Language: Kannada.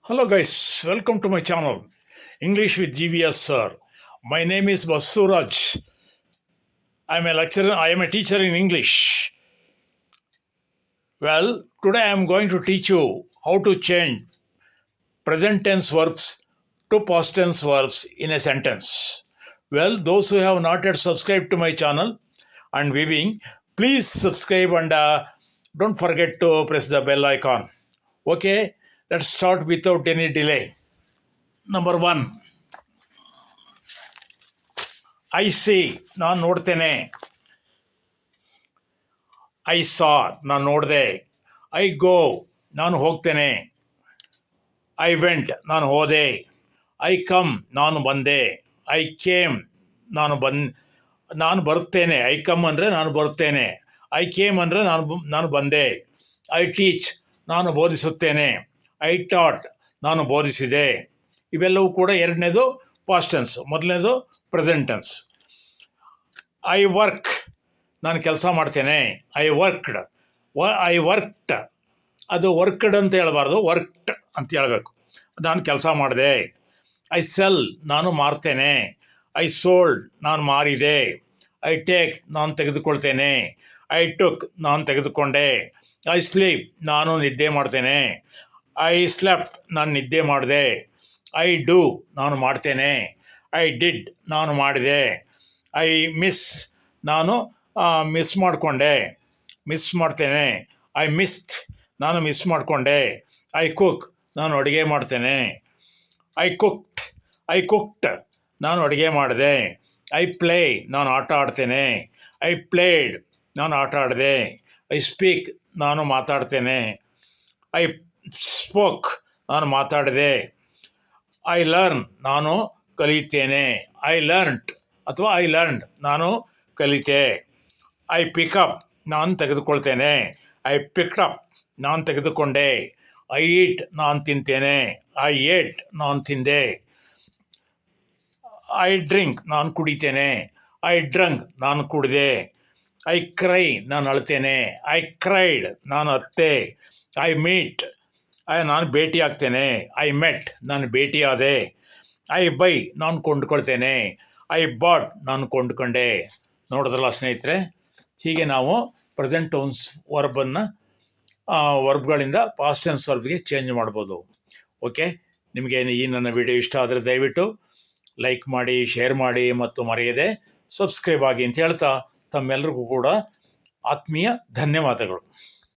Hello guys, welcome to my channel English with GVS sir. My name is Basuraj. I am a lecturer, I am a teacher in English. Well, today I am going to teach you how to change present tense verbs to past tense verbs in a sentence. Well, those who have not yet subscribed to my channel and viewing, please subscribe and don't forget to press the bell icon. Okay, let's start without any delay. Number one, I see, ನಾನು ನೋಡ್ತೇನೆ. ಐ ಸಾ, ನಾನು ನೋಡಿದೆ. ಐ ಗೋ, ನಾನು ಹೋಗ್ತೇನೆ. ಐ ವೆಂಟ್, ನಾನು ಹೋದೆ. ಐ ಕಮ್, ನಾನು ಬಂದೆ. ಐ ಕೇಮ್, ನಾನು ಬರುತ್ತೇನೆ. ಐ ಕಮ್ ಅಂದರೆ ನಾನು ಬರುತ್ತೇನೆ. ಐ ಕೇಮ್ ಅಂದರೆ ನಾನು ಬಂದೆ. ಐ ಟೀಚ್, ನಾನು ಬೋಧಿಸುತ್ತೇನೆ. ಐ ಟಾಟ್, ನಾನು ಬೋಧಿಸಿದೆ. ಇವೆಲ್ಲವೂ ಕೂಡ ಎರಡನೇದು ಪಾಸ್ಟ್ ಟೆನ್ಸ್, ಮೊದಲನೇದು ಪ್ರೆಸೆಂಟ್ ಟೆನ್ಸ್. ಐ ವರ್ಕ್, ನಾನು ಕೆಲಸ ಮಾಡ್ತೇನೆ. ಐ ವರ್ಕ್ಡ್, ಅದು ವರ್ಕ್ಡ್ ಅಂತ ಹೇಳಬಾರ್ದು, ವರ್ಕ್ಡ್ ಅಂತ ಹೇಳಬೇಕು. ನಾನು ಕೆಲಸ ಮಾಡಿದೆ. ಐ ಸೆಲ್, ನಾನು ಮಾರ್ತೇನೆ. ಐ ಸೋಲ್ಡ್, ನಾನು ಮಾರಿದೆ. ಐ ಟೇಕ್, ನಾನು ತೆಗೆದುಕೊಳ್ತೇನೆ. ಐ ಟುಕ್, ನಾನು ತೆಗೆದುಕೊಂಡೆ. ಐ ಸ್ಲೀಪ್, ನಾನು ನಿದ್ದೆ ಮಾಡ್ತೇನೆ. ಐ ಸ್ಲೆಪ್ಟ್, ನಾನು ನಿದ್ದೆ ಮಾಡಿದೆ. ಐ ಡೂ, ನಾನು ಮಾಡ್ತೇನೆ. ಐ ಡಿಡ್, ನಾನು ಮಾಡಿದೆ. ಐ ಮಿಸ್, ನಾನು ಮಿಸ್ ಮಾಡ್ತೇನೆ. ಐ ಮಿಸ್ಡ್, ನಾನು ಮಿಸ್ ಮಾಡಿಕೊಂಡೆ. ಐ ಕುಕ್, ನಾನು ಅಡುಗೆ ಮಾಡ್ತೇನೆ. ಐ ಕುಕ್ಡ್, ನಾನು ಅಡುಗೆ ಮಾಡಿದೆ. ಐ ಪ್ಲೇ, ನಾನು ಆಟ ಆಡ್ತೇನೆ. ಐ ಪ್ಲೇಡ್, ನಾನು ಆಟ ಆಡಿದೆ. ಐ ಸ್ಪೀಕ್, ನಾನು ಮಾತಾಡ್ತೇನೆ. ಐ ಸ್ಪೋಕ್, ನಾನು ಮಾತಾಡಿದೆ. ಐ ಲರ್ನ್, ನಾನು ಕಲಿಯುತ್ತೇನೆ. ಐ ಲರ್ನ್ಡ್ ಅಥವಾ ಐ ಲರ್ನ್ಡ್, ನಾನು ಕಲಿತೆ. ಐ ಪಿಕಪ್, ನಾನು ತೆಗೆದುಕೊಳ್ತೇನೆ. ಐ ಪಿಕ್ಡಪ್, ನಾನು ತೆಗೆದುಕೊಂಡೆ. ಐ ಈಟ್, ನಾನು ತಿಂತೇನೆ. ಐ ಏಟ್, ನಾನು ತಿಂದೆ. ಐ ಡ್ರಿಂಕ್, ನಾನು ಕುಡಿತೇನೆ. ಐ ಡ್ರಂಕ್, ನಾನು ಕುಡಿದೆ. ಐ ಕ್ರೈ, ನಾನು ಅಳ್ತೇನೆ. ಐ ಕ್ರೈಡ್, ನಾನು ಅತ್ತೆ. ಐ ಮೀಟ್, ನಾನು ಭೇಟಿ ಆಗ್ತೇನೆ. ಐ ಮೆಟ್, ನಾನು ಭೇಟಿಯಾದೆ. ಐ ಬೈ, ನಾನು ಕೊಂಡ್ಕೊಳ್ತೇನೆ. ಐ ಬಾಟ್, ನಾನು ಕೊಂಡ್ಕೊಂಡೆ. ನೋಡಿದ್ರಲ್ಲ ಸ್ನೇಹಿತರೆ, ಹೀಗೆ ನಾವು ಪ್ರೆಸೆಂಟ್ ಟೆನ್ಸ್ ವರ್ಬ್ಗಳಿಂದ ಪಾಸ್ಟ್ ಟೆನ್ಸ್ ವರ್ಬ್ಗೆ ಚೇಂಜ್ ಮಾಡ್ಬೋದು. ಓಕೆ, ನಿಮಗೆ ಈ ನನ್ನ ವಿಡಿಯೋ ಇಷ್ಟ ಆದರೆ ದಯವಿಟ್ಟು ಲೈಕ್ ಮಾಡಿ, ಶೇರ್ ಮಾಡಿ ಮತ್ತು ಮರೆಯದೆ ಸಬ್ಸ್ಕ್ರೈಬ್ ಆಗಿ ಅಂತ ಹೇಳ್ತಾ ತಮ್ಮೆಲ್ಲರಿಗೂ ಕೂಡ ಆತ್ಮೀಯ ಧನ್ಯವಾದಗಳು.